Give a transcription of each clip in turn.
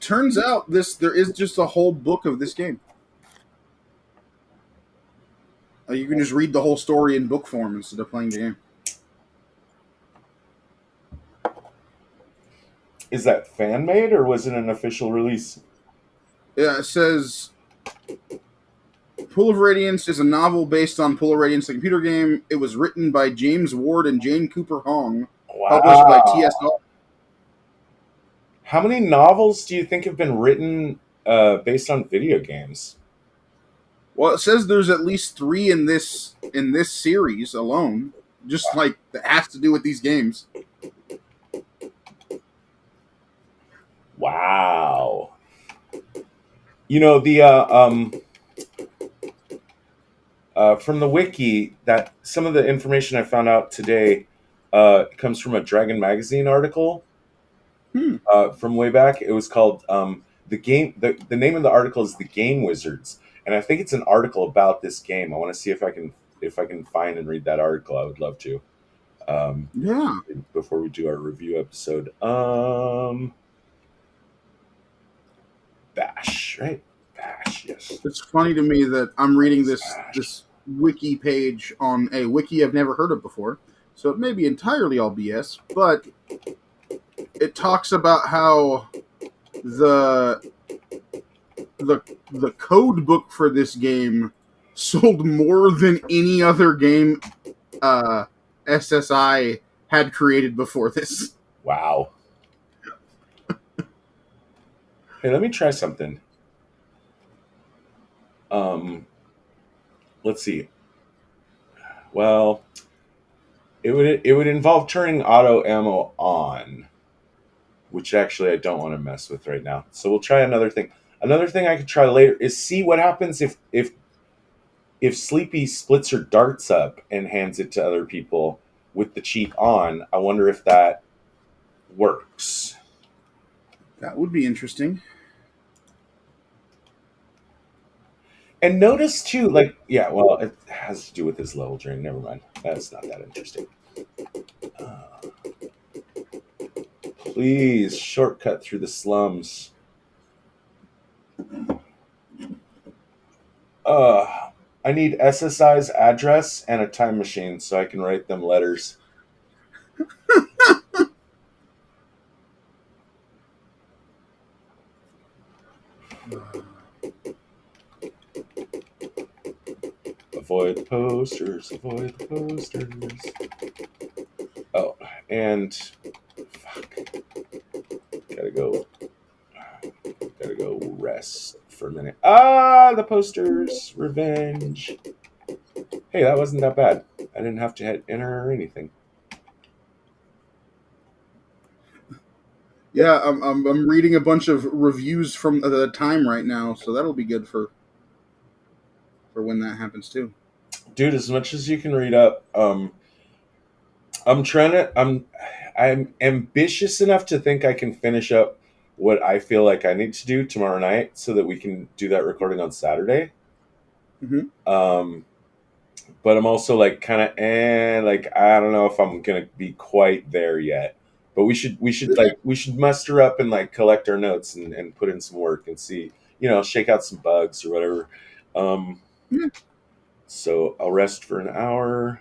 turns out there is just a whole book of this game. You can just read the whole story in book form instead of playing the game. Is that fan made or was it an official release? Yeah, it says Pool of Radiance is a novel based on Pool of Radiance, the computer game. It was written by James Ward and Jane Cooper Hong, published by TSR. How many novels do you think have been written based on video games? Well, it says there's at least 3 in this series alone, just like that has to do with these games. Wow. You know, the from the wiki, that some of the information I found out today comes from a Dragon Magazine article from way back. It was called the game. The name of the article is The Game Wizards, and I think it's an article about this game. I want to see if I can find and read that article. I would love to. Yeah. Before we do our review episode, Bash, right? Bash, yes. It's funny to me that I'm reading this wiki page on a wiki I've never heard of before, so it may be entirely all BS, but it talks about how the code book for this game sold more than any other game SSI had created before this. Wow. Hey, let me try something. Let's see. Well, it would involve turning auto ammo on, which actually I don't want to mess with right now. So we'll try another thing. Another thing I could try later is see what happens if Sleepy splits her darts up and hands it to other people with the cheat on. I wonder if that works. That would be interesting. And notice too, like, yeah, well, it has to do with his level drain. Never mind. That's not that interesting. Please, shortcut through the slums. I need SSI's address and a time machine so I can write them letters. Avoid the posters, avoid the posters. Oh, and fuck. Gotta go rest for a minute. Ah, the posters, revenge. Hey, that wasn't that bad. I didn't have to hit enter or anything. Yeah, I'm reading a bunch of reviews from the time right now, so that'll be good for when that happens too. Dude, as much as you can read up, I'm ambitious enough to think I can finish up what I feel like I need to do tomorrow night so that we can do that recording on Saturday. Mm-hmm. But I'm also like kind of like I don't know if I'm gonna be quite there yet. But we should muster up and like collect our notes and put in some work and see, shake out some bugs or whatever. Yeah. So I'll rest for an hour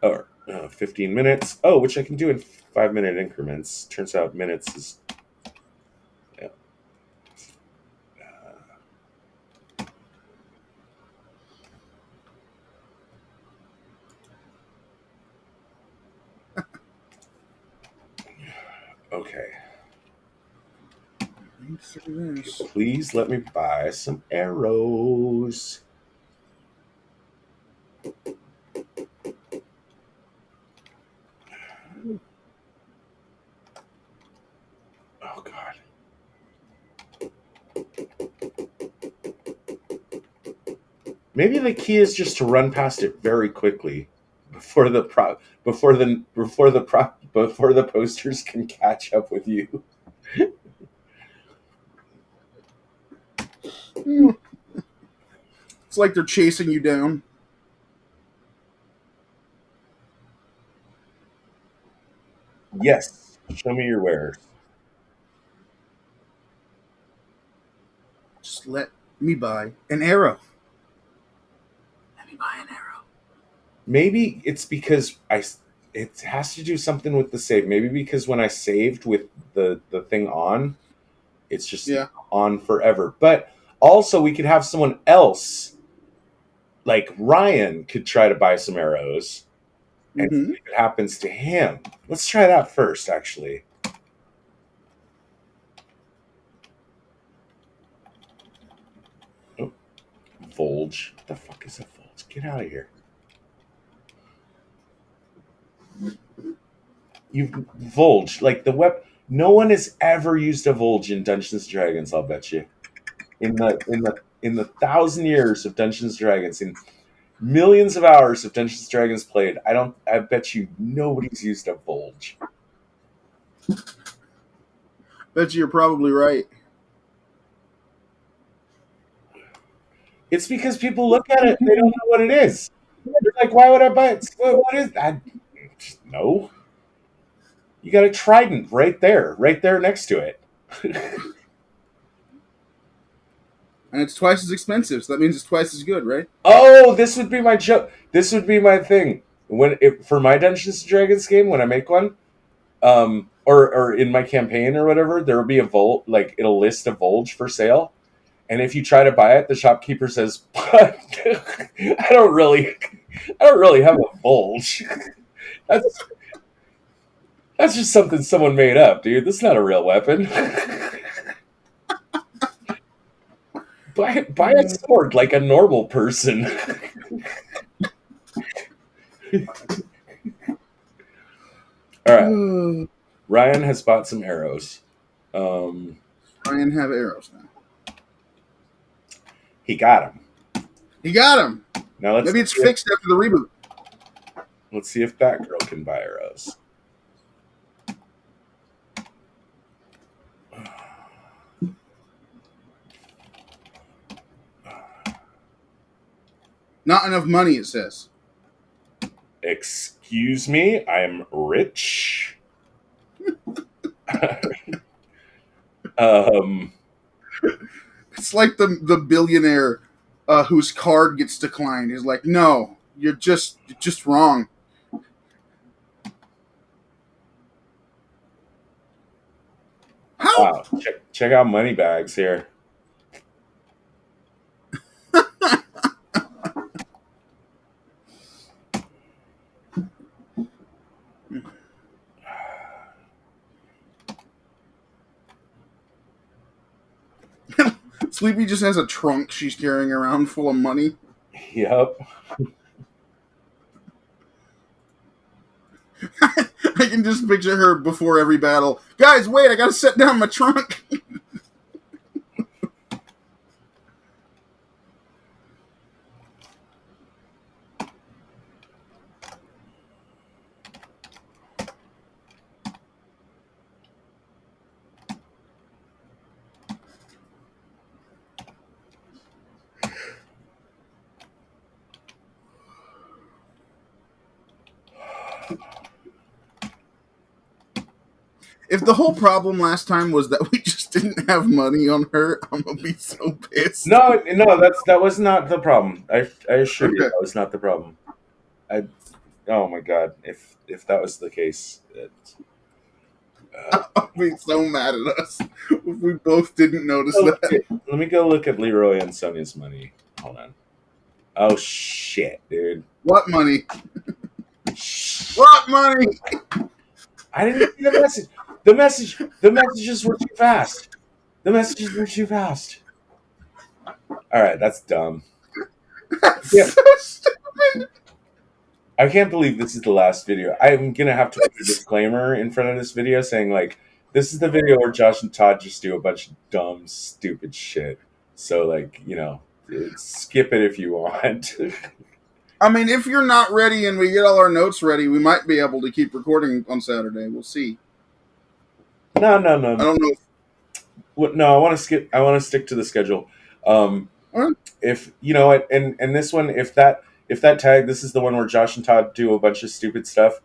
or 15 minutes. Oh, which I can do in 5-minute increments. Turns out minutes is. Yeah. Okay. Please let me buy some arrows. Oh God. Maybe the key is just to run past it very quickly before the posters can catch up with you. It's like they're chasing you down. Yes. Show me your wares. Just let me buy an arrow. Let me buy an arrow. Maybe it's because it has to do something with the save. Maybe because when I saved with the thing on, it's just Yeah. on forever. But also, we could have someone else, like Ryan, could try to buy some arrows and see Mm-hmm. if it happens to him. Let's try that first, actually. Oh, Volge. What the fuck is a Volge? Get out of here. You've Volge, like the web. No one has ever used a Volge in Dungeons and Dragons, I'll bet you. In the 1,000 years of Dungeons and Dragons, in millions of hours of Dungeons and Dragons played, I bet you nobody's used a Volge. Bet you're probably right. It's because people look at it, they don't know what it is. They're like, why would I buy it? What is that? No. You got a trident right there next to it. And it's twice as expensive, so that means it's twice as good, right? Oh, this would be my joke. This would be my thing. For my Dungeons and Dragons game, when I make one, or in my campaign or whatever, there will be a Volge, like it'll list a Volge for sale. And if you try to buy it, the shopkeeper says, "But I don't really have a Volge. That's that's just something someone made up, dude. That's not a real weapon. Buy a sword like a normal person." All right, Ryan has bought some arrows. Ryan have arrows now. He got them. He got him. Now Maybe it's fixed after the reboot. Let's see if Batgirl can buy arrows. Not enough money, it says. Excuse me, I'm rich. um, It's like the billionaire whose card gets declined. He's like, no, you're just wrong. How? wow, check out Moneybags here. Sleepy just has a trunk she's carrying around full of money. Yep. I can just picture her before every battle. Guys, wait, I gotta set down my trunk. If the whole problem last time was that we just didn't have money on her, I'm gonna be so pissed. No, that was not the problem. I assure you, Okay. that was not the problem. Oh my god, if that was the case, I'll be so mad at us if we both didn't notice that. let me go look at Leroy and Sonia's money. Hold on. Oh shit, dude. What money? What money? I didn't see the message. The messages were too fast. The messages were too fast. All right, that's dumb. That's Yeah. so stupid. I can't believe this is the last video. I'm gonna have to put a disclaimer in front of this video saying like, this is the video where Josh and Todd just do a bunch of dumb, stupid shit. So like, skip it if you want. I mean, if you're not ready and we get all our notes ready, we might be able to keep recording on Saturday. We'll see. No. I don't know. No, I want to skip. I want to stick to the schedule. All right. If you know it, and this one, if that tag, this is the one where Josh and Todd do a bunch of stupid stuff.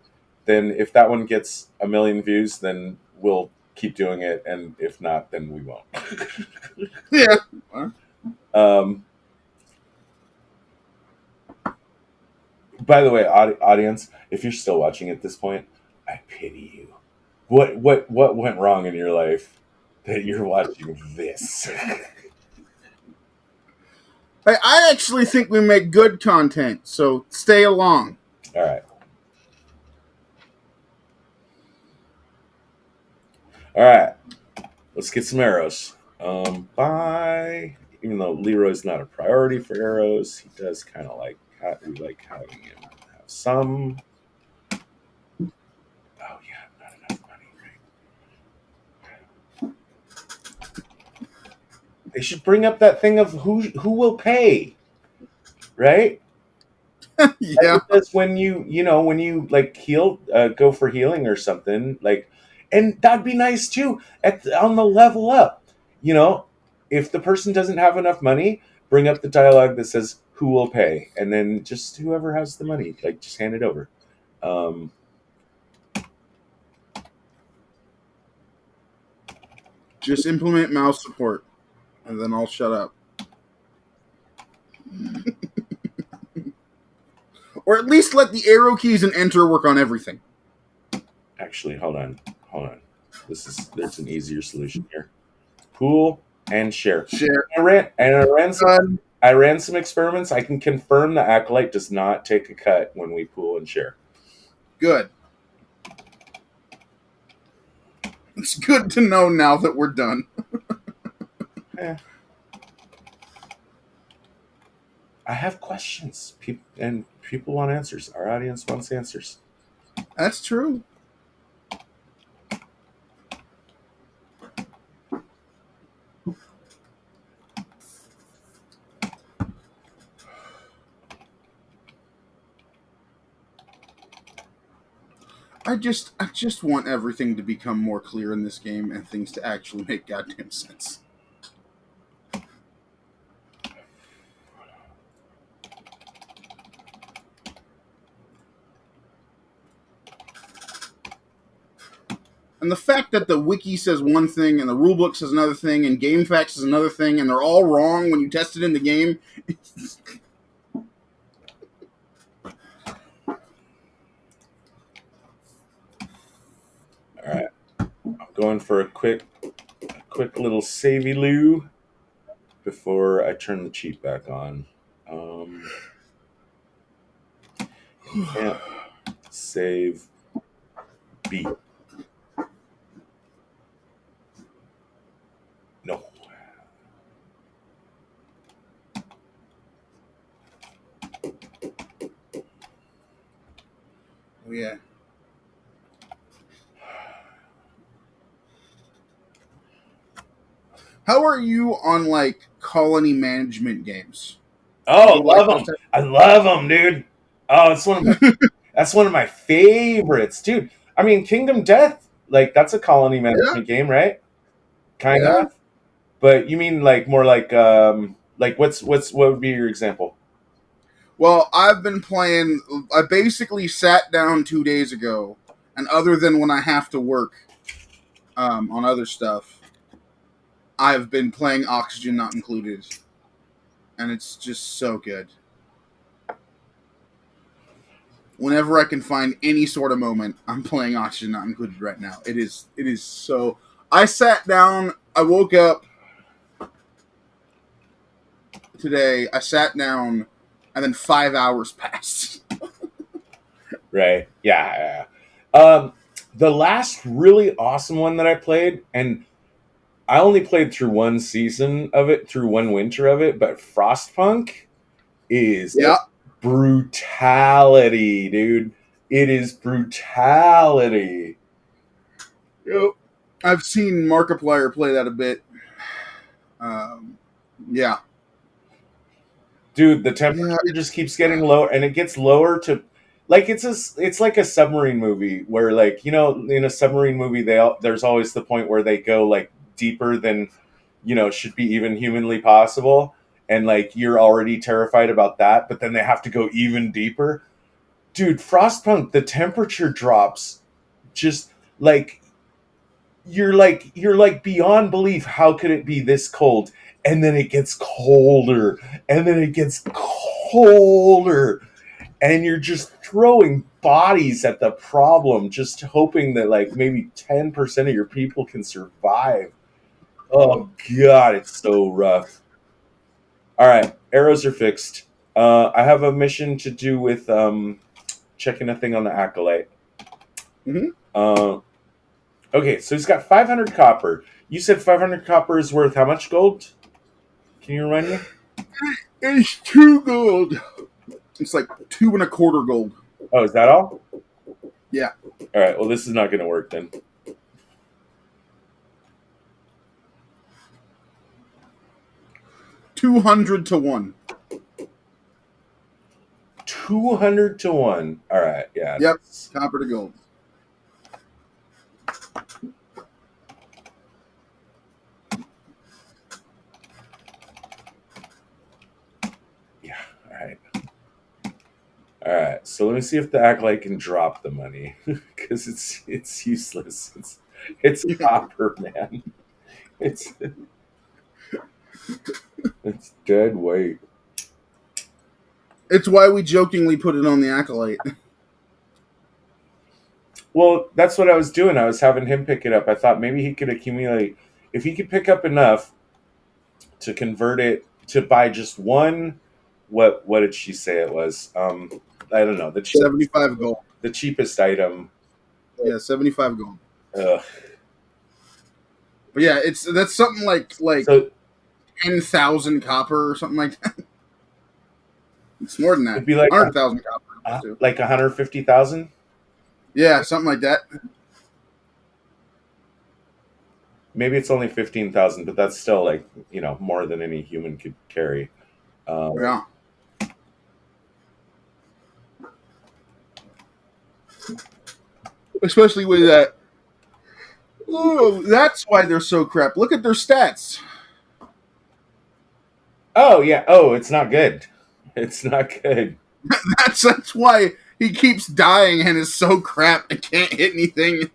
Then if that one gets 1 million views, then we'll keep doing it, and if not, then we won't. Yeah. Um, by the way, audience, if you're still watching at this point, I pity you. What went wrong in your life that you're watching this? I actually think we make good content, so stay along. All right, all right. Let's get some arrows. Bye. Even though Leroy's not a priority for arrows, he does kind of like we like having him have some. Oh yeah, not enough money, right? They should bring up that thing of who will pay, right? Like Yeah. it does when when you like heal, go for healing or something like, and that'd be nice too on the level up. You know, if the person doesn't have enough money, bring up the dialogue that says who will pay, and then just whoever has the money, like just hand it over. Um, Just implement mouse support, and then I'll shut up. Or at least let the arrow keys and enter work on everything. Actually, hold on. There's an easier solution here. Pool and share. Share. I ran some experiments. I can confirm the acolyte does not take a cut when we pool and share. Good. It's good to know now that we're done. Eh. I have questions. People want answers. Our audience wants answers. That's true. I just want everything to become more clear in this game and things to actually make goddamn sense. And the fact that the wiki says one thing and the rulebook says another thing and GameFAQs says another thing and they're all wrong when you test it in the game. All right, I'm going for a quick little savey loo before I turn the cheat back on. You can't save B. No. Oh, yeah. How are you on like colony management games? Do Oh, you like love those them! type? I love them, dude. Oh, that's one of my favorites, dude. I mean, Kingdom Death, like that's a colony Yeah, management game, right? Kind yeah. of. But you mean like more like what would be your example? Well, I've been playing. I basically sat down 2 days ago, and other than when I have to work on other stuff, I've been playing Oxygen Not Included, and it's just so good. Whenever I can find any sort of moment, I'm playing Oxygen Not Included right now. It is so. I sat down. I woke up today. I sat down, and then 5 hours passed. Right. Yeah. The last really awesome one that I played, and I only played through one season of it, through one winter of it, but Frostpunk is Yeah. brutality, dude. It is brutality. Yep. I've seen Markiplier play that a bit. Um, yeah. Dude, the Yeah. temperature just keeps getting lower, and it gets lower to like it's like a submarine movie where like in a submarine movie there's always the point where they go like deeper than should be even humanly possible, and like you're already terrified about that, but then they have to go even deeper. Dude, Frostpunk, the temperature drops just like you're like beyond belief. How could it be this cold? and then it gets colder, and then it gets colder, and you're just throwing bodies at the problem, just hoping that like maybe 10% of your people can survive. Oh god, it's so rough. All right, arrows are fixed. I have a mission to do with checking a thing on the acolyte. Mm-hmm. Uh, okay, so he's got 500 copper. You said 500 copper is worth how much gold? Can you remind me? It's 2 gold. It's like 2.25 gold. Oh, is that all? Yeah, All right. Well, this is not going to work then. 200 to 1. 200 to 1. All right. Yeah. Yep, copper to gold. Yeah. All right. All right. So let me see if the acolyte can drop the money because it's useless. It's copper, man. It's it's dead weight. It's why we jokingly put it on the acolyte. Well, that's what I was doing. I was having him pick it up. I thought maybe he could accumulate if he could pick up enough to convert it to buy just one. What did she say it was? I don't know. 75 gold. The cheapest item. Yeah, 75 gold. Ugh. But yeah, that's something like So 10,000 copper or something like that. It's more than that. it'd be like 100,000 copper too. like 150,000. Yeah, something like that. Maybe it's only 15,000, but that's still like more than any human could carry. Yeah. Especially with that. Oh, that's why they're so crap. Look at their stats. Oh yeah. Oh, it's not good. It's not good. That's why he keeps dying and is so crap and can't hit anything.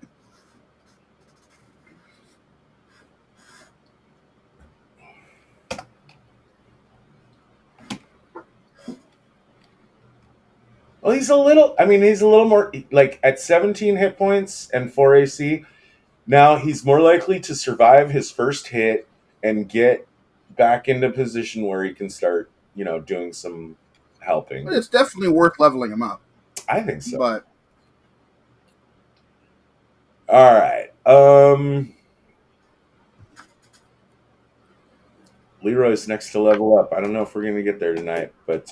Well, he's a little. I mean, he's a little more like at 17 hit points and 4 AC. Now he's more likely to survive his first hit and get back into position where he can start, doing some helping. But it's definitely worth leveling him up. I think so. But All right. Leroy's next to level up. I don't know if we're gonna get there tonight, but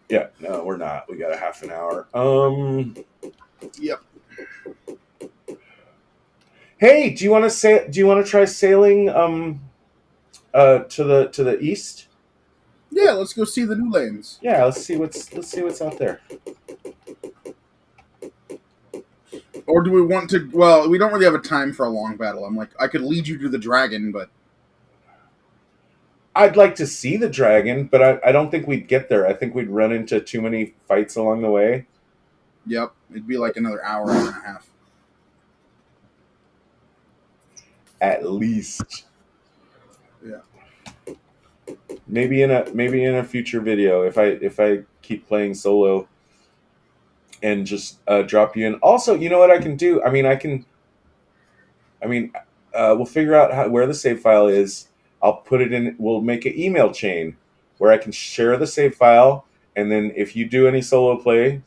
yeah, no, we're not. We got a half an hour. yep. Hey, do you want to say? Do you want to try sailing to the east? Yeah, let's go see the new lands. Yeah, let's see what's out there. Or do we want to? Well, we don't really have a time for a long battle. I'm like, I could lead you to the dragon, but I'd like to see the dragon, but I don't think we'd get there. I think we'd run into too many fights along the way. yep, it'd be like another hour and a half. At least. Yeah. Maybe in a future video if I keep playing solo and just drop you in. Also, you know what I can do? We'll figure out where the save file is. I'll put it in. We'll make an email chain where I can share the save file, and then if you do any solo play,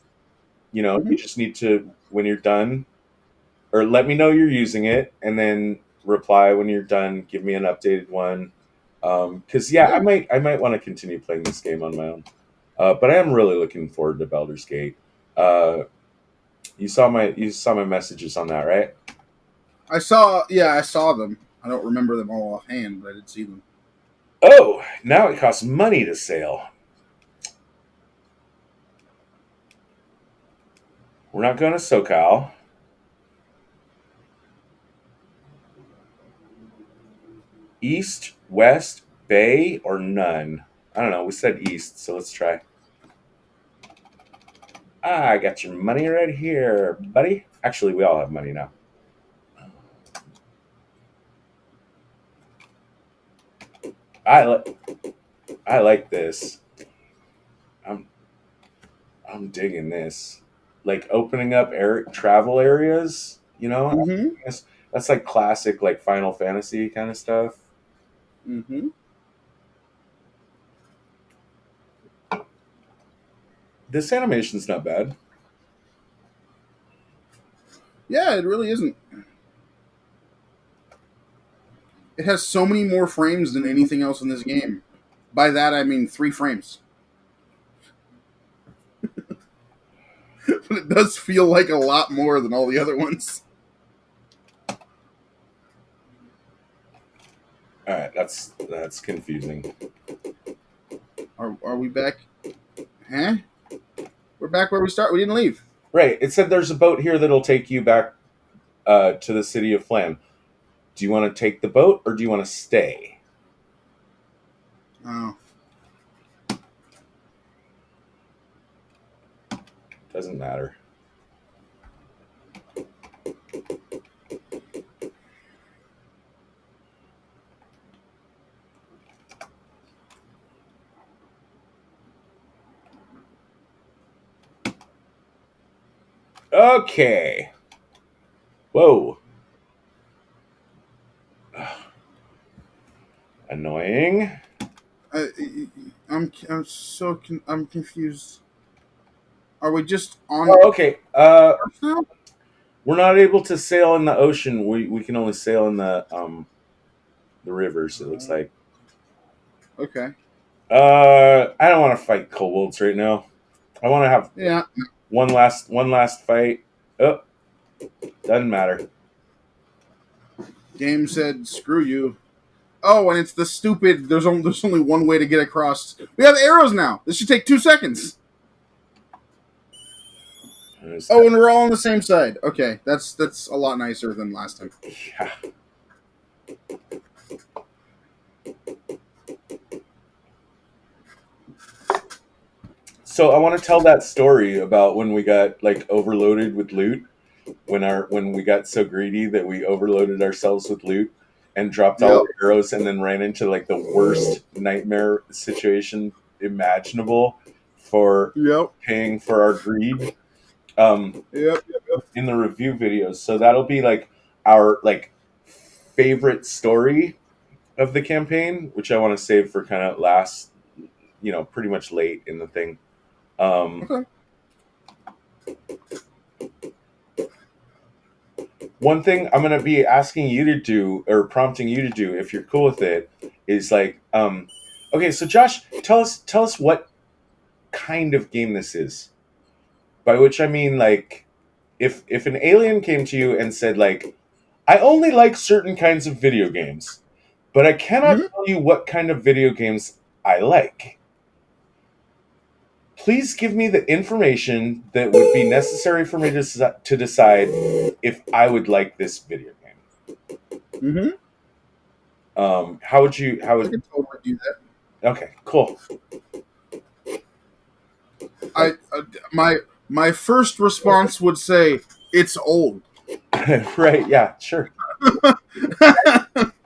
you just need to, when you're done, or let me know you're using it, and then reply when you're done. Give me an updated one, because Yeah. I might want to continue playing this game on my own. But I am really looking forward to Baldur's Gate. You saw my messages on that, right? I saw them. I don't remember them all offhand, but I did see them. Oh, now it costs money to sail. We're not going to SoCal. East, west, bay, or none? I don't know. We said east, so let's try. I got your money right here, buddy. Actually, we all have money now. I like this. I'm I'm digging this. Like opening up travel areas, you know? Mm-hmm. That's like classic like Final Fantasy kind of stuff. Mm-hmm. This animation's not bad. Yeah, it really isn't. It has so many more frames than anything else in this game. By that I mean 3 frames. But it does feel like a lot more than all the other ones. All right, that's confusing. Are we back? Huh? We're back where we start. We didn't leave. Right. It said there's a boat here that'll take you back to the city of Flam. Do you want to take the boat or do you want to stay? Oh. Doesn't matter. Okay. Whoa. Annoying. I, I'm confused. Are we just on Oh, okay. Earth now? We're not able to sail in the ocean. We can only sail in the rivers. It looks like. Okay. I don't want to fight kobolds right now. I want to have Yeah. one last fight. Oh, doesn't matter. Game said screw you. Oh, and it's the stupid. There's only one way to get across. We have arrows now. This should take 2 seconds. Oh, and we're all on the same side. Okay, that's a lot nicer than last time. Yeah. So I want to tell that story about when we got like overloaded with loot. When we got so greedy that we overloaded ourselves with loot and dropped all Yep. our arrows and then ran into like the worst nightmare situation imaginable for Yep. paying for our greed. Um, Yep. in the review videos. So that'll be like our like favorite story of the campaign, which I want to save for kind of last, pretty much late in the thing. Um, Okay. One thing I'm gonna be asking you to do or prompting you to do, if you're cool with it, is like, okay, so Josh, tell us what kind of game this is. By which I mean like, if an alien came to you and said like, I only like certain kinds of video games, but I cannot Hmm. tell you what kind of video games I like. Please give me the information that would be necessary for me to decide if I would like this video game. Mm-hmm. How would you? How I would? can totally do that. Okay, cool. I my first response would say it's old. Right? Yeah, sure. But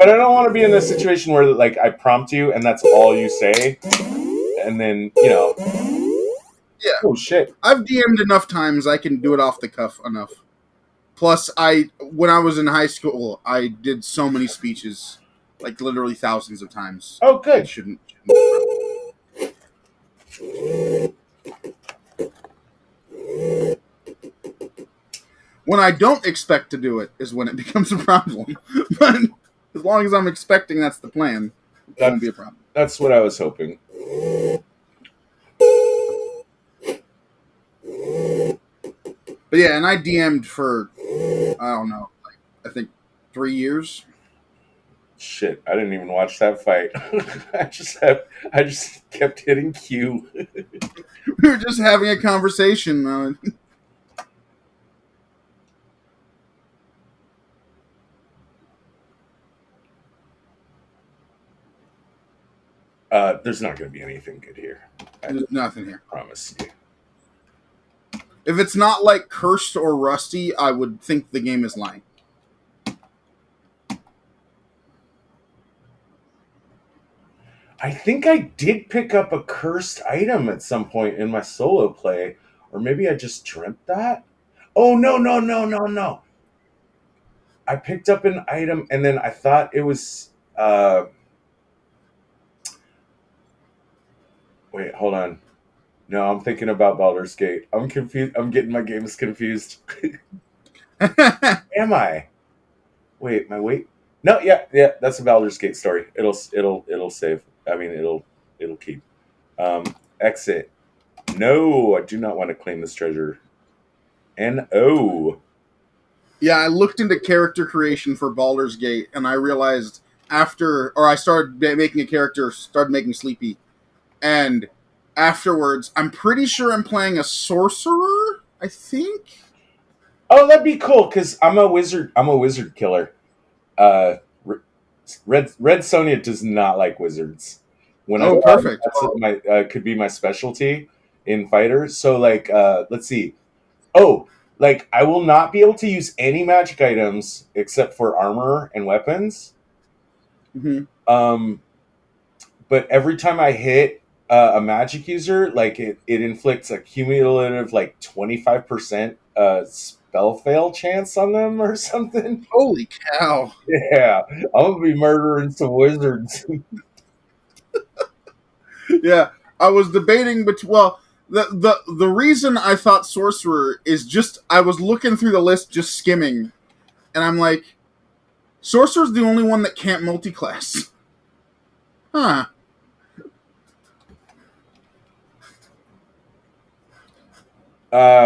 I don't want to be in this situation where like I prompt you and that's all you say, and then Yeah, oh shit. I've DM'd enough times. I can do it off the cuff enough. Plus, when I was in high school, I did so many speeches, like literally thousands of times. Oh, It good. shouldn't be a problem. When I don't expect to do it is when it becomes a problem. But as long as I'm expecting that's the plan, it won't be That's a problem. that's what I was hoping. But yeah, and I DM'd for I don't know, like I think 3 years. Shit, I didn't even watch that fight. I just kept hitting Q. We were just having a conversation. There's not going to be anything good here. I There's nothing here. promise you. If it's not like cursed or rusty, I would think the game is lying. I think I did pick up a cursed item at some point in my solo play, or maybe I just dreamt that. Oh no, no, no, no, no. I picked up an item and then I thought it was wait, hold on. No, I'm thinking about Baldur's Gate. I'm confused. I'm getting my games confused. Am I? Wait, my wait. No, yeah, yeah, that's a Baldur's Gate story. It'll save. I mean, it'll keep. Exit. No, I do not want to claim this treasure. No. Yeah, I looked into character creation for Baldur's Gate, and I realized I started making a character, started making Sleepy, and afterwards, I'm pretty sure I'm playing a sorcerer. I think. Oh, that'd be cool because I'm a wizard. I'm a wizard killer. Uh, Red Sonia does not like wizards. When I Oh, perfect. that's my could be my specialty in fighters. So like, let's see. Oh, like I will not be able to use any magic items except for armor and weapons. Mm-hmm. Um, but every time I hit a magic user, like it inflicts a cumulative like 25% spell fail chance on them or something. Holy cow! Yeah, I'm gonna be murdering some wizards. Yeah, I was debating, but well, the reason I thought sorcerer is just I was looking through the list, just skimming, and I'm like, sorcerer's the only one that can't multi-class. Huh?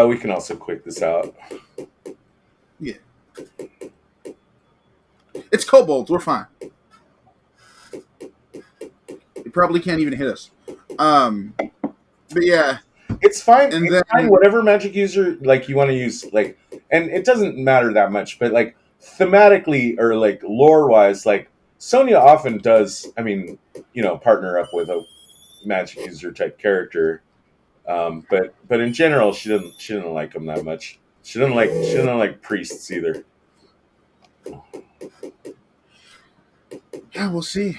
We can also quick this out. Yeah, it's kobolds. We're fine. They probably can't even hit us. But yeah, It's fine. and It's then fine. Whatever magic user like you want to use, like, and it doesn't matter that much. But like thematically or like lore wise, like Sonya often does. I mean, partner up with a magic user type character. But in general, she doesn't like them that much. She doesn't like priests either. yeah, we'll see.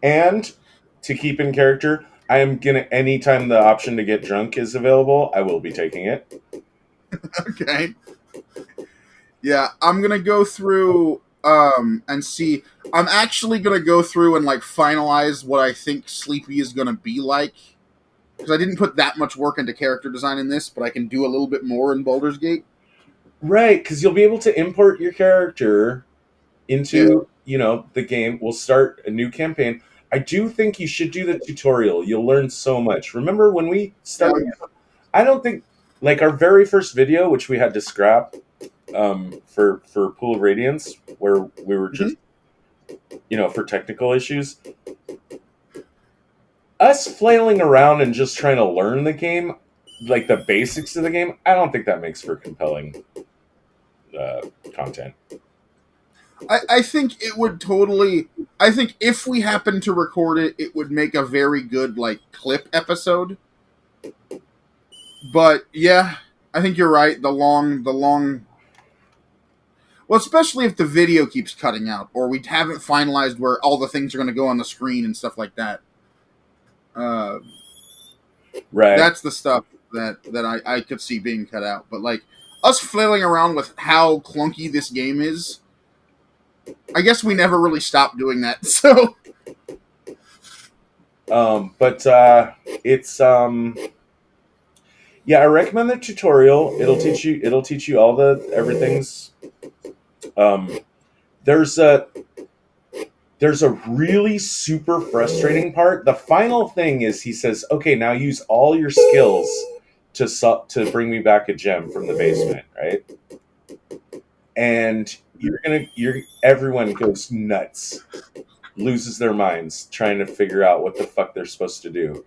And to keep in character, I am gonna anytime the option to get drunk is available, I will be taking it. Okay. Yeah, I'm gonna go through and see. I'm actually gonna go through and like finalize what I think Sleepy is gonna be like. Because I didn't put that much work into character design in this, but I can do a little bit more in Baldur's Gate. Right, because you'll be able to import your character Yeah. into the game. We'll start a new campaign. I do think you should do the tutorial. You'll learn so much. Remember when we Yeah. started? I don't think like our very first video, which we had to scrap for Pool of Radiance, where we were just for technical issues. Us flailing around and just trying to learn the game, like the basics of the game, I don't think that makes for compelling content. I think it would totally. I think if we happen to record it, it would make a very good like clip episode. But yeah, I think you're right. The long. Well, especially if the video keeps cutting out, or we haven't finalized where all the things are going to go on the screen and stuff like that. Uh, Right. that's the stuff that I could see being cut out. But like us flailing around with how clunky this game is, I guess we never really stopped doing that. So But it's yeah, I recommend the tutorial. It'll teach you all the everything's um there's a there's a really super frustrating part. The final thing is he says, "Okay, now use all your skills to bring me back a gem from the basement," right? And everyone goes nuts, loses their minds trying to figure out what the fuck they're supposed to do.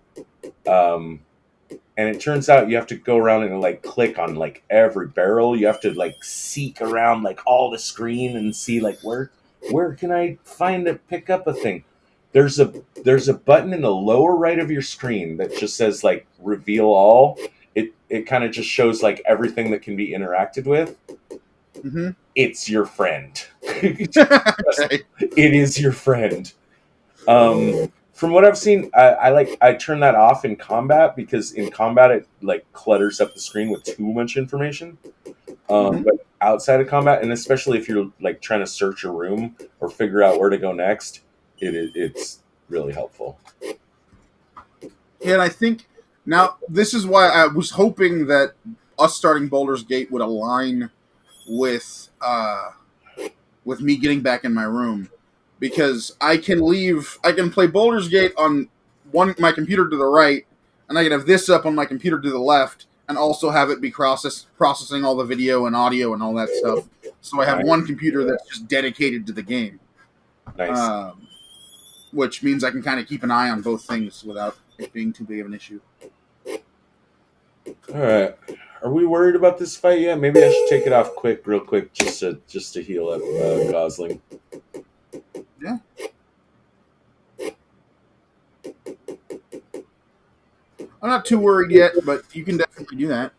And it turns out you have to go around and like click on like every barrel. You have to like seek around like all the screen and see like where can I pick up a thing. There's a button in the lower right of your screen that just says like reveal all. It kind of just shows like everything that can be interacted with. Mm-hmm. It's your friend. Trust Okay. me, it is your friend. From what I've seen, I turn that off in combat because in combat it like clutters up the screen with too much information. Mm-hmm. But outside of combat, and especially if you're like trying to search a room or figure out where to go next, it's really helpful. And I think now this is why I was hoping that us starting Baldur's Gate would align with with me getting back in my room, because I can play Baldur's Gate on my computer to the right, and I can have this up on my computer to the left, and also have it be processing all the video and audio and all that stuff. So I have one Nice, computer that's just dedicated to the game, nice. um, which means I can kind of keep an eye on both things without it being too big of an issue. All right. Are we worried about this fight yet? Maybe I should take it off real quick, just to heal up Gosling. Yeah, I'm not too worried yet, but you can definitely do that.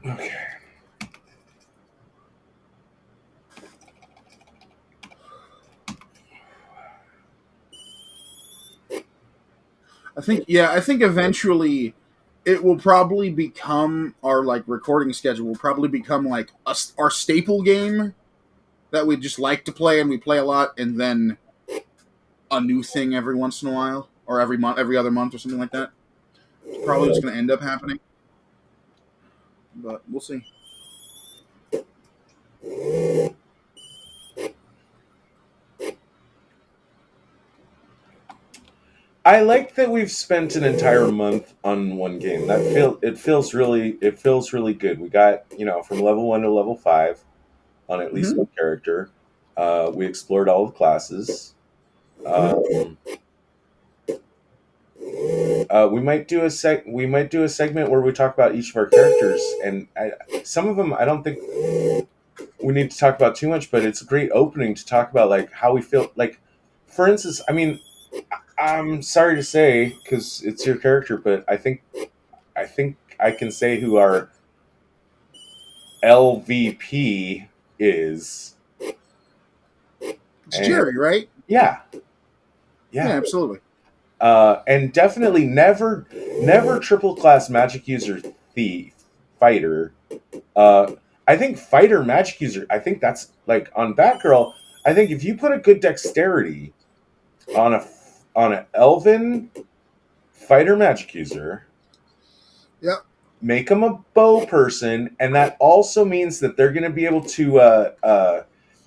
Okay. I think eventually it will probably become our like recording schedule will probably become like our staple game that we just like to play and we play a lot, and then a new thing every once in a while or every month, every other month or something like that. It's probably just going to end up happening, but we'll see. I like that we've spent an entire month on one game. It feels really good. We got from level 1 to level 5 on at least Mm-hmm. one character. We explored all the classes. Mm-hmm. Um, we might do a segment where we talk about each of our characters, and some of them I don't think we need to talk about too much, but it's a great opening to talk about like how we feel. Like, for instance, I mean, I'm sorry to say because it's your character, but I think I can say who our LVP is, It's and Jerry, right? yeah, Yeah, yeah, absolutely. and definitely never triple class magic user thief fighter. Uh, I think fighter magic user. I think that's like on Batgirl. I think if you put a good dexterity on an elven fighter magic user, Yep. make them a bow person, and that also means that they're going to be able to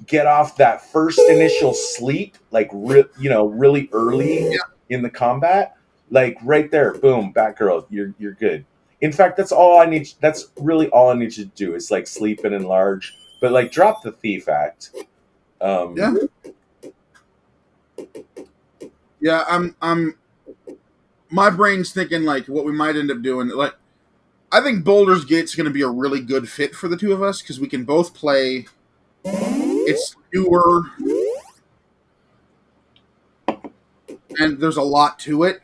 get off that first initial sleep, like really early Yeah. in the combat. Like right there, boom, Batgirl, you're good. In fact, that's all I need. That's really all I need you to do is like sleep and enlarge, but like drop the thief act. Yeah. Um, Yeah. My brain's thinking like what we might end up doing. Like, I think Boulder's Gate's going to be a really good fit for the two of us because we can both play. It's newer and there's a lot to it.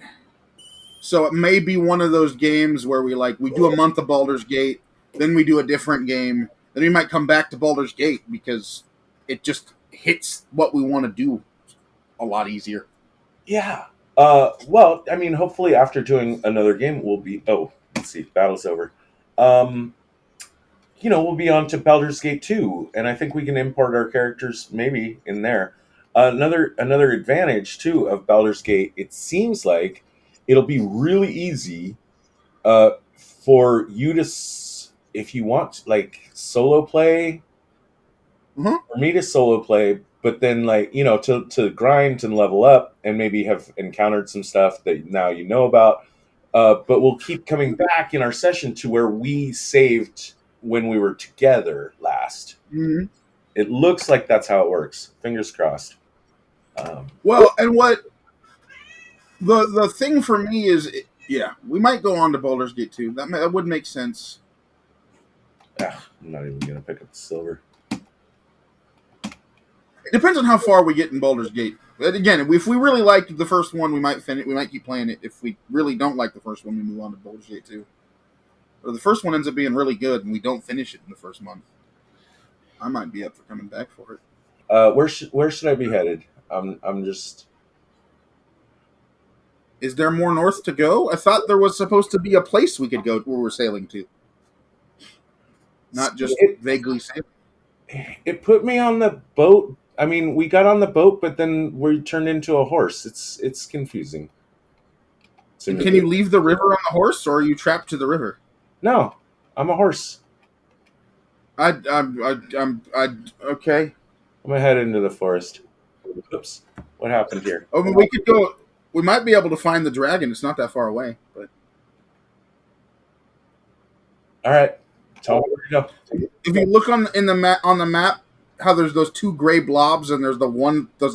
So it may be one of those games where we do a month of Baldur's Gate, then we do a different game, then we might come back to Baldur's Gate because it just hits what we want to do a lot easier. yeah. Well, I mean, hopefully after doing another game, we'll be. Oh, let's see, battle's over. Um, we'll be on to Baldur's Gate 2, and I think we can import our characters maybe in there. Another advantage too of Baldur's Gate, it seems like it'll be really easy for you to, if you want, like solo play, Uh-huh. for me to solo play, but then like to grind and level up, and maybe have encountered some stuff that now you know about. But we'll keep coming back in our session to where we saved when we were together last. Mm-hmm. It looks like that's how it works. Fingers crossed. Um, Well, and what the thing for me is, yeah, we might go on to Baldur's Gate 2. That would make sense. I'm not even gonna pick up the silver. It depends on how far we get in Baldur's Gate. But again, if we really liked the first one, we might finish. We might keep playing it. If we really don't like the first one, we move on to Baldur's Gate 2. But if the first one ends up being really good, and we don't finish it in the first month, I might be up for coming back for it. Where should I be headed? I'm just Is there more north to go? I thought there was supposed to be a place we could go where we're sailing to, not just it. vaguely sailing. It put me on the boat. I mean, we got on the boat, but then we turned into a horse. It's confusing to And me. can you leave the river on the horse, or are you trapped to the river? No, I'm a horse. Okay. I'm gonna head into the forest. Oops, what happened here? Oh, we could go. We might be able to find the dragon. It's not that far away, but All right, tell me where to go. if you look on the map, how there's those two gray blobs, and there's the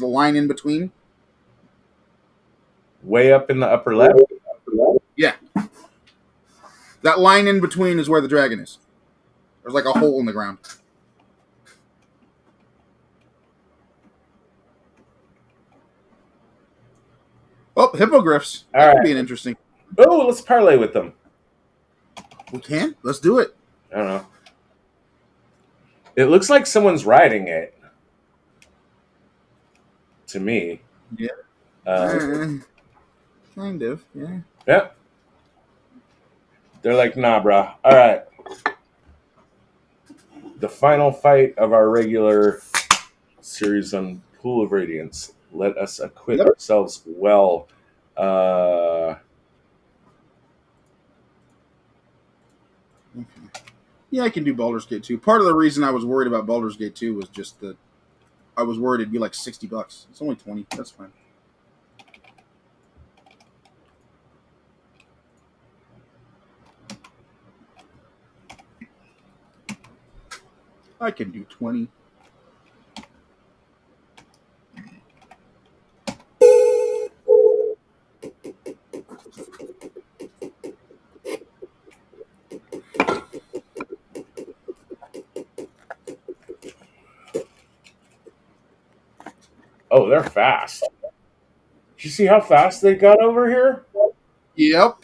line in between. Way up in the upper left. Yeah, that line in between is where the dragon is. There's like a hole in the ground. Oh, hippogriffs. All That could right. be an interesting. Oh, let's parlay with them. We can. Let's do it. I don't know. It looks like someone's riding it. To me. Yeah. Uh, Kind of. Yeah. yeah. They're like, nah, brah. All right. The final fight of our regular series on Pool of Radiance. Let us acquit Yep. ourselves well. Uh, Okay. Yeah, I can do Baldur's Gate 2. Part of the reason I was worried about Baldur's Gate 2 was just that I was worried it'd be like $60. It's only 20. That's fine. I can do 20. oh, they're fast. Did you see how fast they got over here? Yep.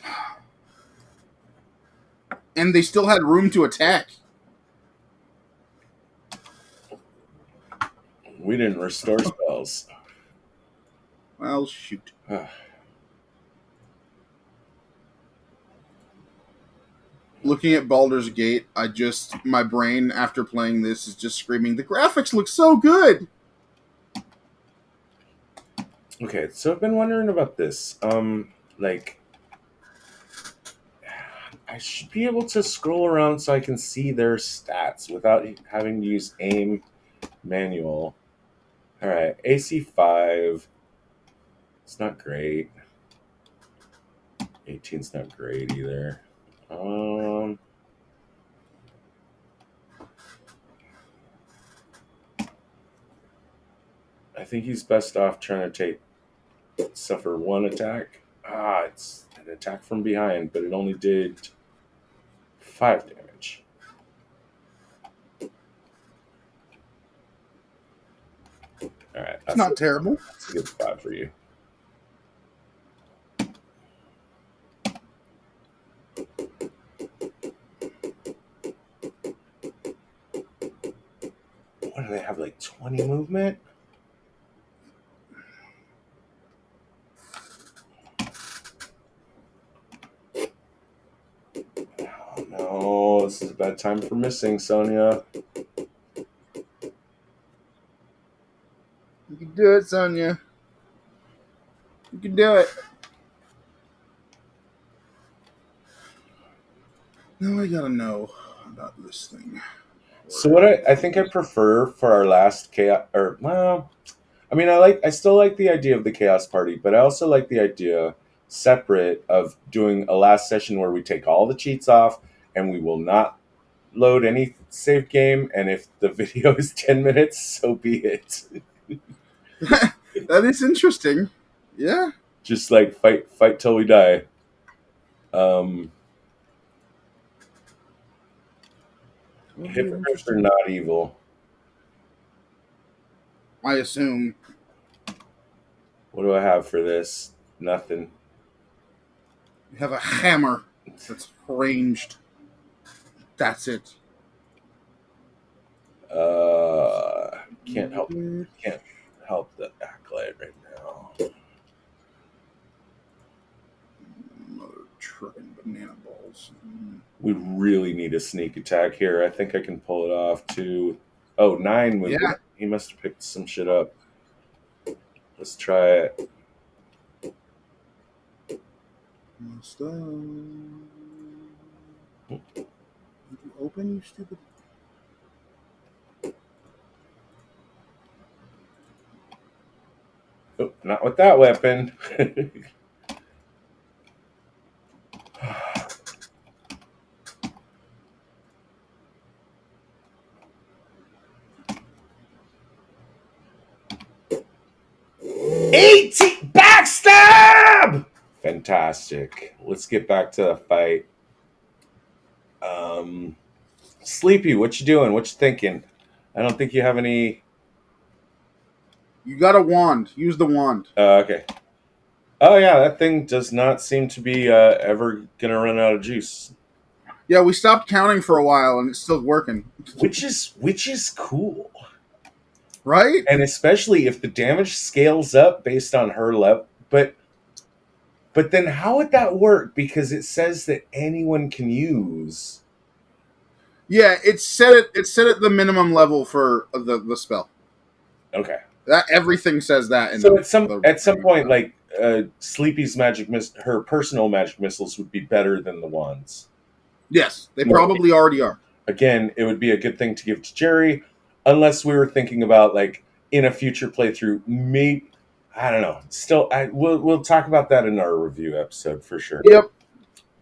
And they still had room to attack. We didn't restore spells. Well, shoot. Looking at Baldur's Gate, my brain after playing this is just screaming, the graphics look so good! Okay, so I've been wondering about this. Like, I should be able to scroll around so I can see their stats without having to use aim manual. All right, AC 5. It's not great. 18's not great either. I think he's best off trying to suffer one attack. It's an attack from behind, but it only did 5 damage. All right, It's not terrible. That's a good spot for you. What do they have, like 20 movement? Oh no, this is a bad time for missing, Sonia. You can do it, Sonia. You can do it. Now I gotta know about this thing. So what I think I prefer for our last chaos, or well, I mean I still like the idea of the chaos party, but I also like the idea separate of doing a last session where we take all the cheats off and we will not load any save game, and if the video is 10 minutes, so be it. That is interesting. Yeah. Just like fight till we die. Hypocrites are not evil. I assume. What do I have for this? Nothing. You have a hammer that's ranged. That's it. Can't help the acolyte right now. Mother trucking banana balls. We really need a sneak attack here. I think I can pull it off too. Oh, 9 would. Yeah. He must have picked some shit up. Let's try it. Open, you stupid. Oh, not with that weapon. 18 backstab. Fantastic. Let's get back to the fight. Sleepy, what you doing? What you thinking? I don't think you have any. You got a wand. Use the wand. Okay. Oh yeah, that thing does not seem to be ever gonna run out of juice. Yeah, we stopped counting for a while and it's still working. Which is cool. Right? And especially if the damage scales up based on her level. But then how would that work? Because it says that anyone can use. Yeah, it's set at the minimum level for the spell. Okay. That everything says that in So the at some point, like Sleepy's her personal magic missiles would be better than the ones. Yes, they probably already are. Again, it would be a good thing to give to Jerry, unless we were thinking about like in a future playthrough. Maybe I don't know. Still, we'll talk about that in our review episode for sure. Yep.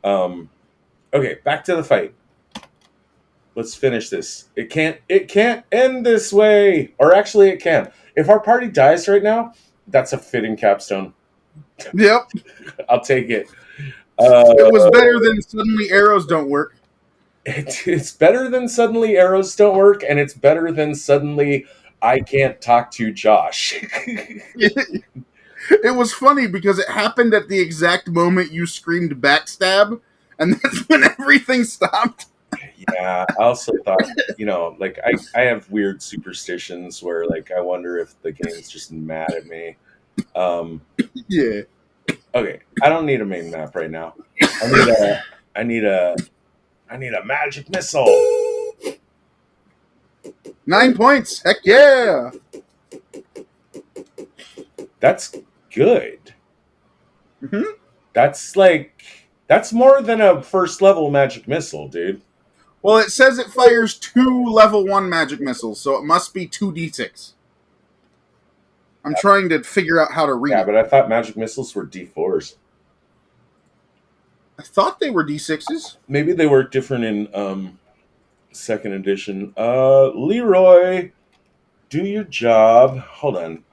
Okay, back to the fight. Let's finish this. It can't end this way. Or actually it can. If our party dies right now, that's a fitting capstone. Yep. I'll take it. It was better than suddenly arrows don't work. It's better than suddenly arrows don't work, and it's better than suddenly I can't talk to Josh. It was funny because it happened at the exact moment you screamed backstab, and that's when everything stopped. Yeah, I also thought, like I have weird superstitions where like I wonder if the game's just mad at me. Yeah. Okay, I don't need a main map right now. I need a magic missile. 9 points. Heck yeah. That's good. Mm-hmm. That's more than a first level magic missile, dude. Well, it says it fires 2 level 1 magic missiles, so it must be 2d6. I'm trying to figure out how to read Yeah, it. but I thought magic missiles were D4s. I thought they were d6s. Maybe they work different in second edition. Leroy, do your job. Hold on.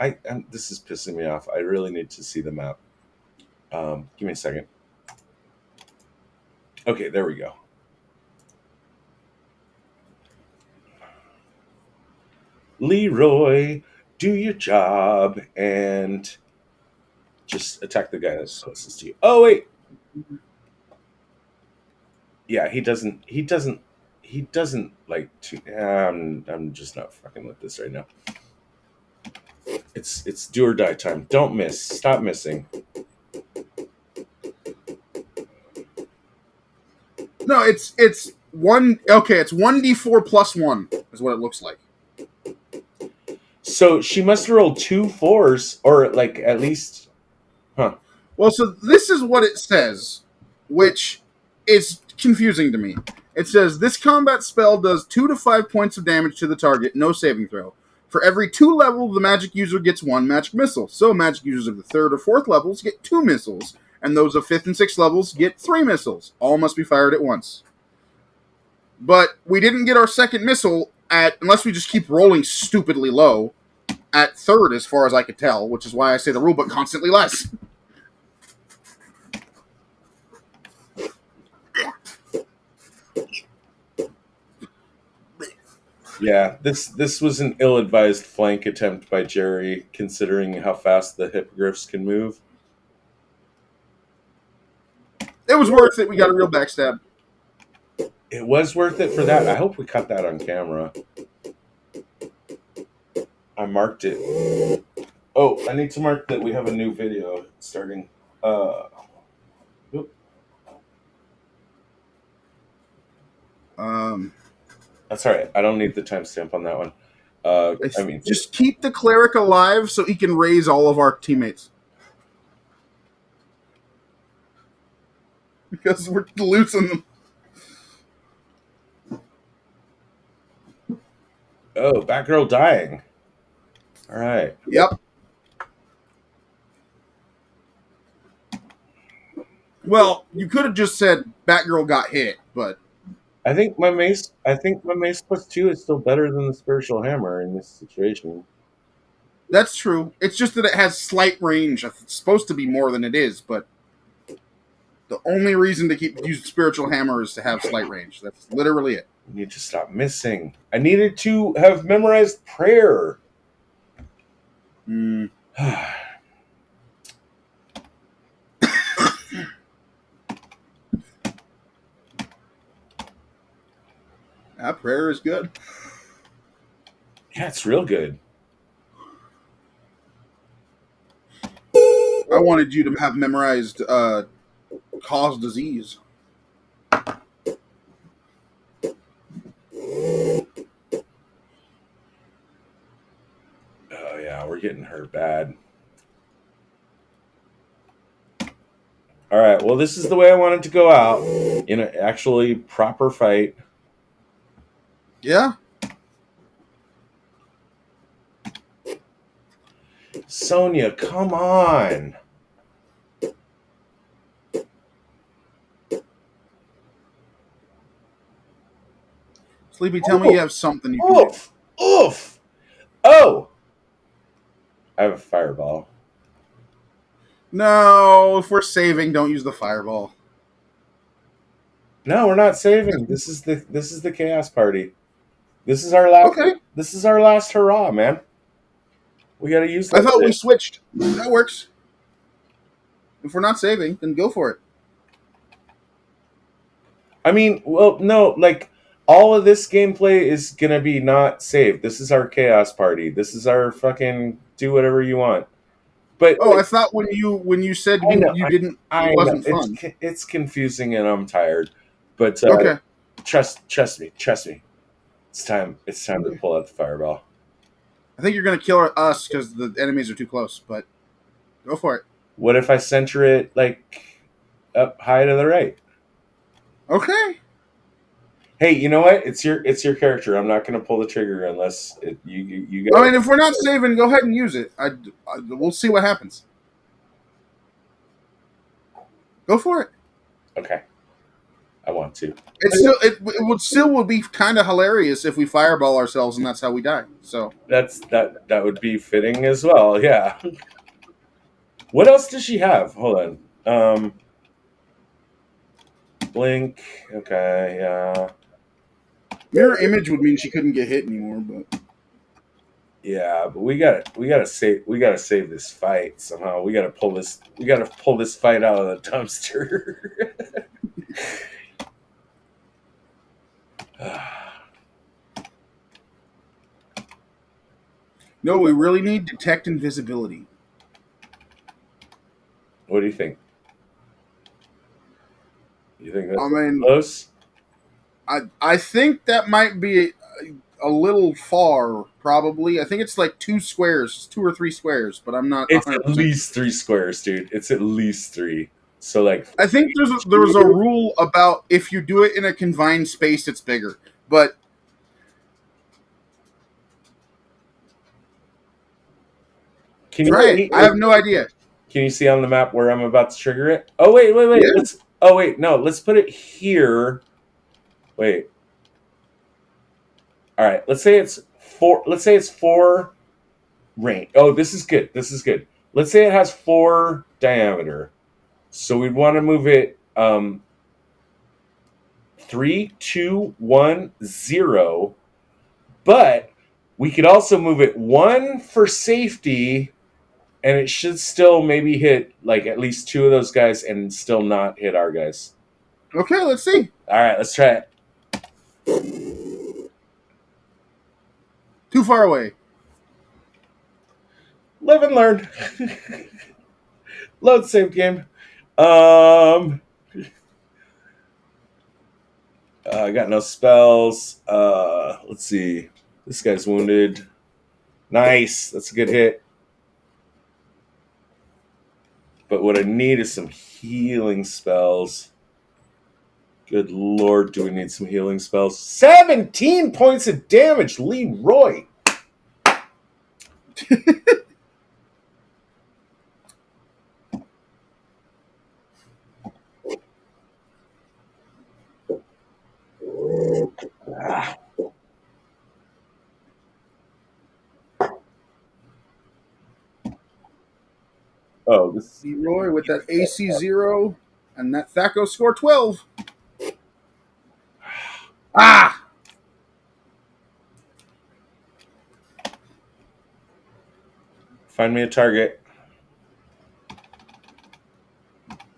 This is pissing me off. I really need to see the map. Give me a second. Okay, there we go. Leroy, do your job and just attack the guy that's closest to you. Oh wait. Yeah, he doesn't like to. I'm just not fucking with this right now. It's do or die time. Don't miss. Stop missing. No, it's one. Okay, it's 1d4 plus 1 is what it looks like. So she must roll 2 4s, or like at least, huh? Well, so this is what it says, which is confusing to me. It says this combat spell does 2 to 5 points of damage to the target, no saving throw. For every 2 level, the magic user gets 1 magic missile. So magic users of the 3rd or 4th levels get 2 missiles, and those of 5th and 6th levels get 3 missiles. All must be fired at once. But we didn't get our second missile unless we just keep rolling stupidly low, at 3rd as far as I could tell, which is why I say the rulebook constantly less. Yeah, this was an ill-advised flank attempt by Jerry, considering how fast the hippogriffs can move. It was worth it. We got a real backstab. It was worth it for that. I hope we cut that on camera. I marked it. Oh, I need to mark that we have a new video starting. Oop. Um, That's all right. I don't need the timestamp on that one. I mean, just keep the cleric alive so he can raise all of our teammates. Because we're losing them. oh, Batgirl dying. All right. Yep. Well, you could have just said Batgirl got hit, but I think my mace. I think my mace +2 is still better than the spiritual hammer in this situation. that's true. It's just that it has slight range. It's supposed to be more than it is, but the only reason to keep using spiritual hammer is to have slight range. That's literally it. You need to stop missing. I needed to have memorized prayer. Mm. That prayer is good. Yeah, it's real good. I wanted you to have memorized cause disease. Oh yeah, we're getting hurt bad. All right. Well, this is the way I wanted to go out in an actually proper fight. Yeah. Sonia, come on. Sleepy, tell me you have something you can do. Oof. Oof. Oh. I have a fireball. No, if we're saving, don't use the fireball. No, we're not saving. This is the chaos party. This is our last. Okay. This is our last hurrah, man. We got to use I that thought we shit. switched. That works. If we're not saving, then go for it. I mean, well, no, like all of this gameplay is gonna be not saved. This is our chaos party. This is our fucking do whatever you want. But Oh, I thought when you said I know, you didn't, I it know, wasn't fun. it's confusing and I'm tired. But Okay. trust me, trust me. It's time to Okay. pull out the fireball. I think you're gonna kill us because the enemies are too close. But go for it. What if I center it like up high to the right? Okay. Hey, you know what? It's your character. I'm not going to pull the trigger unless you I got. mean, if we're not saving, go ahead and use it. We'll see what happens. Go for it. Okay, I want to. It would be kind of hilarious if we fireball ourselves and that's how we die. So That would be fitting as well. Yeah. What else does she have? Hold on. Blink. Okay. Yeah. mirror image would mean she couldn't get hit anymore. But Yeah, but we gotta save this fight somehow. We gotta pull this fight out of the dumpster. no, we really need detect invisibility. What do you think? You think I that's mean, close? I think that might be a little far. Probably, I think it's like 2 squares, 2 or 3 squares, but I'm not It's at 100% sure. least 3 squares, dude. It's at least three. So like I think there's a rule about if you do it in a confined space, it's bigger. But can try it. I have no idea. you see on the map where I'm about to trigger it? Oh wait. Yeah. Let's put it here. Wait. All right. Let's say it's 4 range. Oh, this is good. This is good. Let's say it has 4 diameter. So we'd want to move it 3, 2, 1, 0. But we could also move it 1 for safety, and it should still maybe hit like at least 2 of those guys and still not hit our guys. Okay, let's see. All right, let's try it. Too far away. Live and learn. Load save game. I got no spells. Let's see. This guy's wounded. Nice. That's a good hit. But what I need is some healing spells. Good lord, do we need some healing spells? 17 points of damage, Leroy. Oh, this Leroy with that AC 0 and that Thaco score 12. Ah! Find me a target.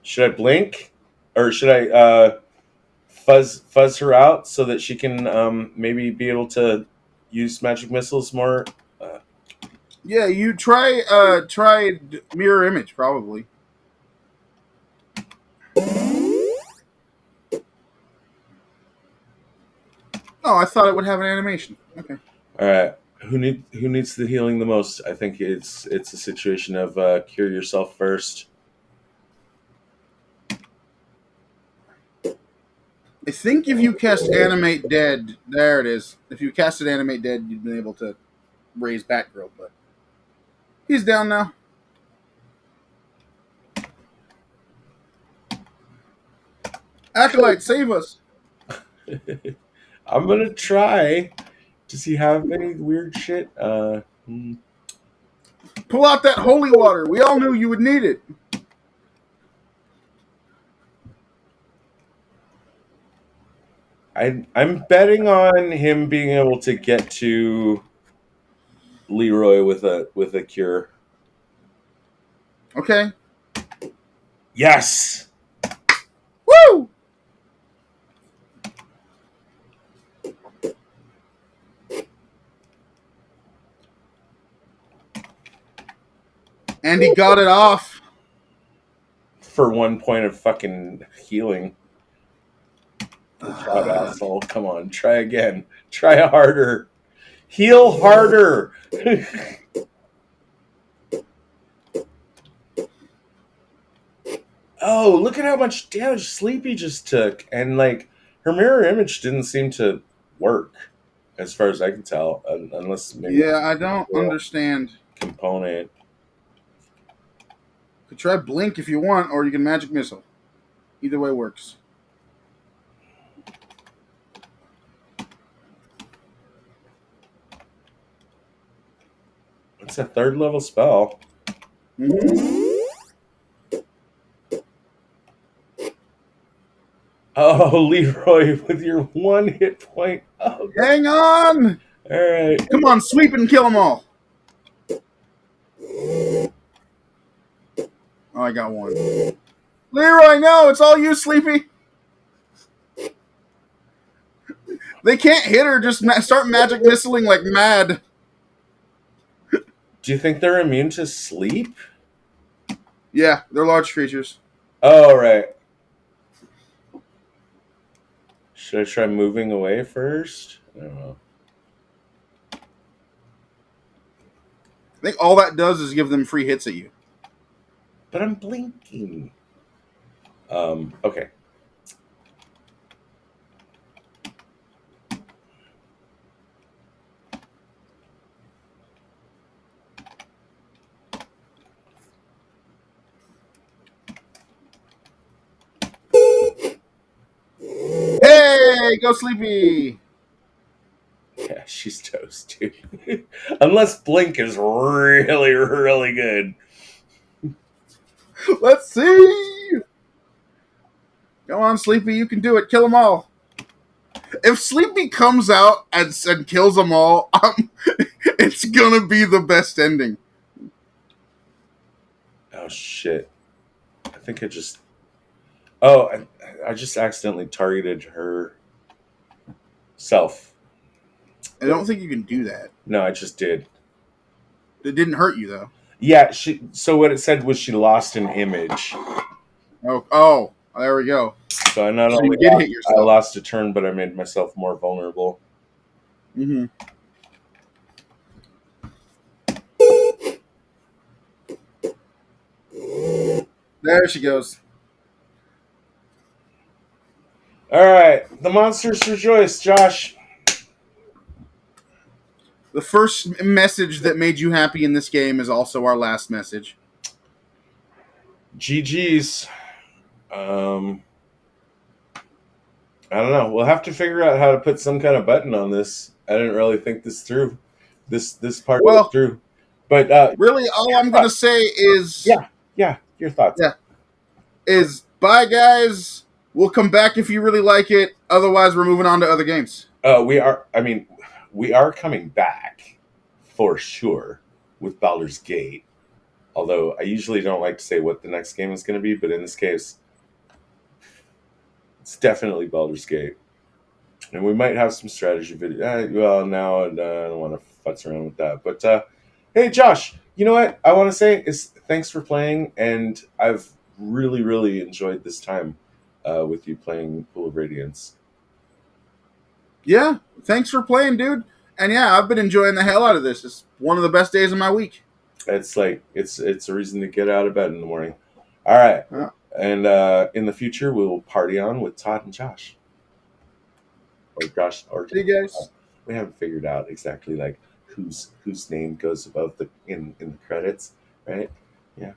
Should I blink? Or should I fuzz her out so that she can maybe be able to use magic missiles more? Yeah, you try mirror image probably. Oh, I thought it would have an animation. Okay. All right. Who needs the healing the most? I think it's a situation of cure yourself first. I think if you cast Animate Dead, there it is. If you casted Animate Dead, you'd been able to raise Batgirl, but he's down now. Acolyte, save us! I'm gonna try. Does he have any weird shit? Pull out that holy water. We all knew you would need it. I'm betting on him being able to get to Leroy with a cure. Okay. Yes. Woo! And he got it off. For 1 point of fucking healing. God, asshole. Come on, try again. Try harder. Heal harder. Oh, look at how much damage Sleepy just took. And like her mirror image didn't seem to work as far as I can tell, unless maybe Yeah, I don't understand. Component. Could try blink if you want, or you can magic missile. Either way works. It's a 3rd level spell. Mm-hmm. Oh, Leroy, with your 1 hit point. Oh, Hang on! all right. Come on, sweep and kill them all. Oh, I got one. Leroy, no, it's all you, Sleepy. They can't hit her, just start magic missiling like mad. Do you think they're immune to sleep? Yeah, they're large creatures. Oh, right. Should I try moving away first? I don't know. I think all that does is give them free hits at you. But I'm blinking. Okay. Hey, go Sleepy! Yeah, she's toast, dude. Unless Blink is really, really good. Let's see! Come on, Sleepy, you can do it. Kill them all. If Sleepy comes out and kills them all, it's gonna be the best ending. Oh shit! I think I just. Oh, I just accidentally targeted her self. I don't think you can do that. No, I just did. It didn't hurt you though. Yeah, she. So what it said was she lost an image. Oh, there we go. So I not So you only did hit I yourself. lost a turn, but I made myself more vulnerable. Mm-hmm. There she goes. All right, the monsters rejoice, Josh. The first message that made you happy in this game is also our last message. GG's. Um, I don't know. We'll have to figure out how to put some kind of button on this. I didn't really think this through. This part of it Well, through. But really, all I'm gonna say is, yeah, yeah. Your thoughts? yeah, bye, guys. We'll come back if you really like it. Otherwise, we're moving on to other games. We are. I mean, we are coming back for sure with Baldur's Gate. Although I usually don't like to say what the next game is going to be, but in this case, it's definitely Baldur's Gate. And we might have some strategy video. Well, now I don't want to futz around with that. But hey, Josh, you know what I want to say is thanks for playing, and I've really, really enjoyed this time with you playing Pool of Radiance. Yeah, thanks for playing, dude. And yeah, I've been enjoying the hell out of this. It's one of the best days of my week. It's like it's a reason to get out of bed in the morning. All right, Yeah. and in the future we will party on with Tod and Josh, or Josh, or See you guys. we haven't figured out exactly like whose name goes above the in the credits, right? Yeah.